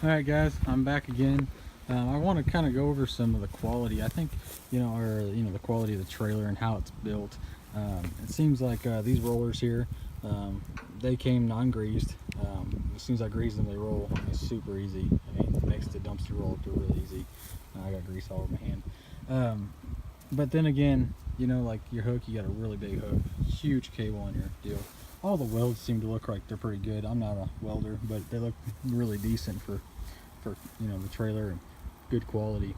All right, guys, I'm back again. I want to kind of go over some of the quality. I think, the quality of the trailer and how it's built. It seems like these rollers here, they came non-greased. As soon as I grease them, they roll. It's super easy. I mean, it makes the dumpster roll up really easy. I got grease all over my hand. But then again, like your hook, you got a really big hook, huge cable on your deal. All the welds seem to look like they're pretty good. I'm not a welder, but they look really decent for the trailer and good quality.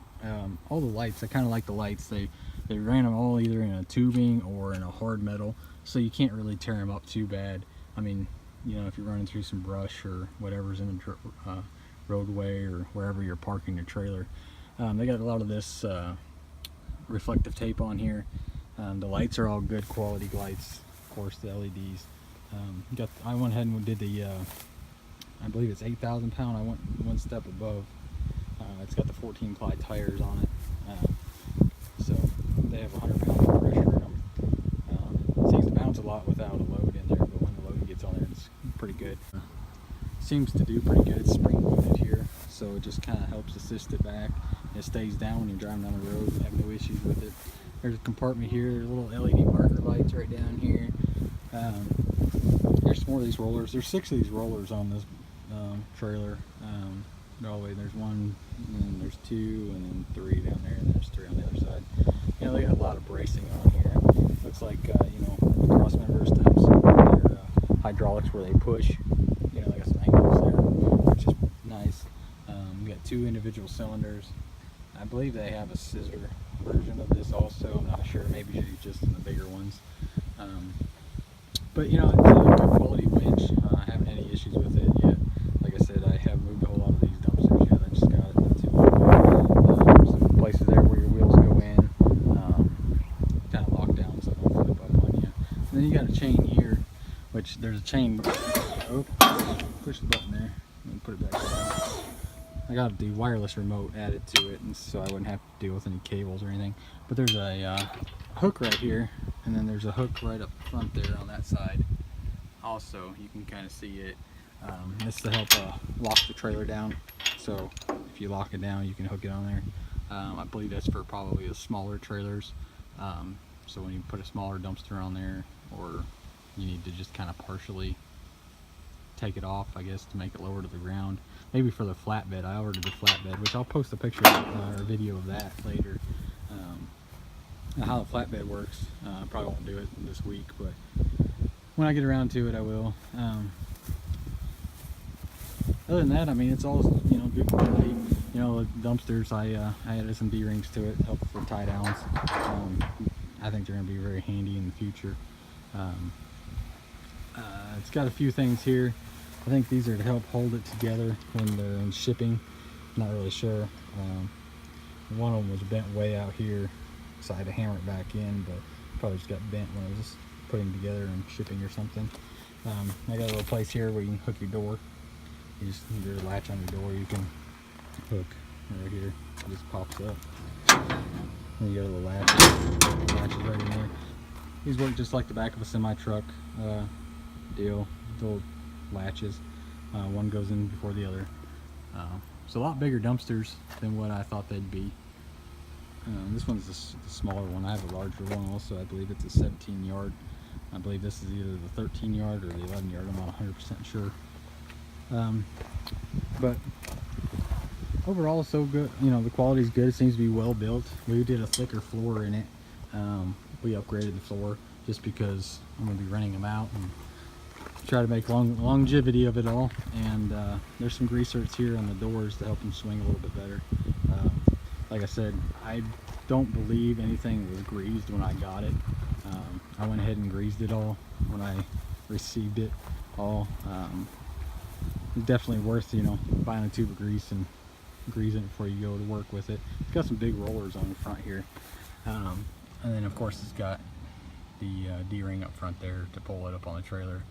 All the lights, I kind of like the lights. They ran them all either in a tubing or in a hard metal, so you can't really tear them up too bad. I mean, if you're running through some brush or whatever's in the roadway or wherever you're parking your trailer. They got a lot of this reflective tape on here. The lights are all good quality lights, of course, the LEDs. I went ahead and did the I believe it's 8,000 pound. I went one step above. It's got the 14 ply tires on it, so they have 100 pounds of pressure in them. It seems to bounce a lot without a load in there, but when the load gets on there, it's pretty good. Seems to do pretty good. It's spring loaded here, so it just kind of helps assist it back. It stays down when you're driving down the road. You have no issues with it. There's a compartment here. There's little LED marker lights right down here. There's more of these rollers. There's 6 of these rollers on this trailer. All the way, there's 1, and then there's 2, and then 3 down there, and there's 3 on the other side. They got a lot of bracing on here. Looks like the cross member steps, their hydraulics where they push. They got some angles there, which is nice. We got 2 individual cylinders. I believe they have a scissor version of this also. I'm not sure. Maybe just in the bigger ones. But it's a good quality winch. I haven't had any issues with it yet. Like I said, I have moved a whole lot of these dumpsters yet. I just got it not too long. Some places there where your wheels go in, kind of lock down so they don't flip up on you. And then you got a chain here, which there's a chain. Oh, push the button there and put it back down. I got the wireless remote added to it, and so I wouldn't have to deal with any cables or anything. But there's a hook right here, and then there's a hook right up front there on that side. Also, you can kind of see it. This is to help lock the trailer down. So if you lock it down, you can hook it on there. I believe that's for probably the smaller trailers. So when you put a smaller dumpster on there, or you need to just kind of partially take it off, I guess, to make it lower to the ground. Maybe for the flatbed. I ordered the flatbed, which I'll post a picture or video of that later. How the flatbed works. I probably won't do it this week, but when I get around to it, I will. Other than that, I mean, it's all good quality. The dumpsters, I added some D-rings to it, help for tie downs. I think they're going to be very handy in the future. It's got a few things here. I think these are to help hold it together when they're in shipping. Not really sure. One of them was bent way out here, so I had to hammer it back in, but probably just got bent when I was putting together and shipping or something. I got a little place here where you can hook your door. You just need your latch on your door. You can hook right here. It just pops up. And you got a little latches right in there. These work just like the back of a semi truck deal. Little latches. One goes in before the other. It's a lot bigger dumpsters than what I thought they'd be. This one's the smaller one. I have a larger one also. I believe it's a 17 yard. I believe this is either the 13 yard or the 11 yard. I'm not 100% sure. But overall, so good. The quality's good. It seems to be well built. We did a thicker floor in it. We upgraded the floor just because I'm going to be renting them out and try to make longevity of it all. And there's some grease zerks here on the doors to help them swing a little bit better. Like I said, I don't believe anything was greased when I got it. I went ahead and greased it all when I received it all. It's definitely worth buying a tube of grease and greasing it before you go to work with it. It's got some big rollers on the front here, and then of course it's got the D-ring up front there to pull it up on the trailer.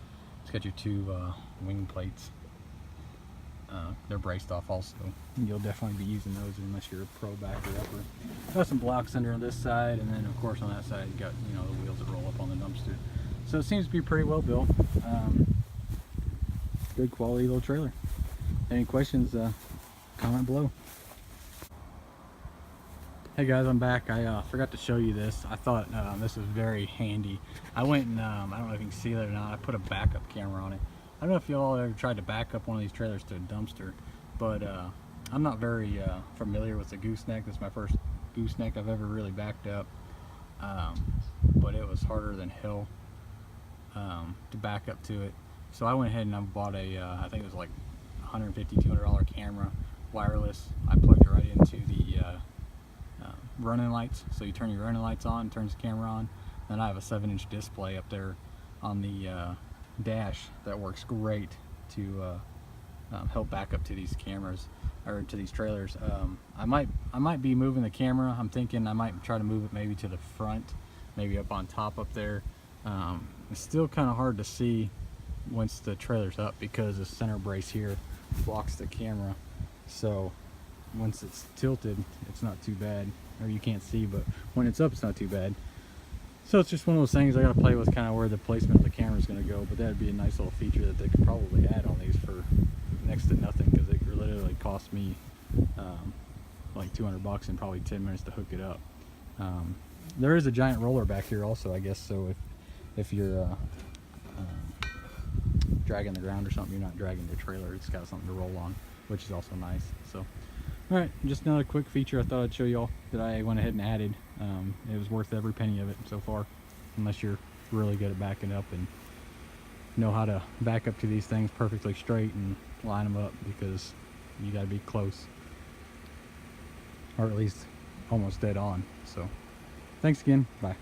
It's got your 2 wing plates. They're braced off also. You'll definitely be using those unless you're a pro backer upper. Got some blocks under on this side, and then of course on that side you got the wheels that roll up on the dumpster. So it seems to be pretty well built. Good quality little trailer. Any questions, comment below. Hey guys, I'm back. I forgot to show you this. I thought this was very handy. I went and I don't know if you can see that or not, I put a backup camera on it. I don't know if y'all ever tried to back up one of these trailers to a dumpster, but I'm not very familiar with the gooseneck. This is my first gooseneck I've ever really backed up, but it was harder than hell to back up to it. So I went ahead and I bought a I think it was like $150–200 camera, wireless. I plugged it right into the running lights. So you turn your running lights on, turns the camera on. Then I have a 7-inch display up there on the dash that works great to help back up to these cameras or to these trailers. I might be moving the camera. I'm thinking I might try to move it maybe to the front, maybe up on top up there. It's still kind of hard to see once the trailer's up because the center brace here blocks the camera. So once it's tilted, it's not too bad, or you can't see, but when it's up, it's not too bad. So it's just one of those things I gotta play with, kind of where the placement of the camera is gonna go, but that'd be a nice little feature that they could probably add on these for next to nothing, because it literally cost me like $200 and probably 10 minutes to hook it up. There is a giant roller back here also, I guess, so if you're dragging the ground or something, you're not dragging the trailer, it's got something to roll on, which is also nice. So alright, just another quick feature I thought I'd show y'all that I went ahead and added. It was worth every penny of it so far, unless you're really good at backing up and know how to back up to these things perfectly straight and line them up, because you got to be close, or at least almost dead on. So thanks again, bye.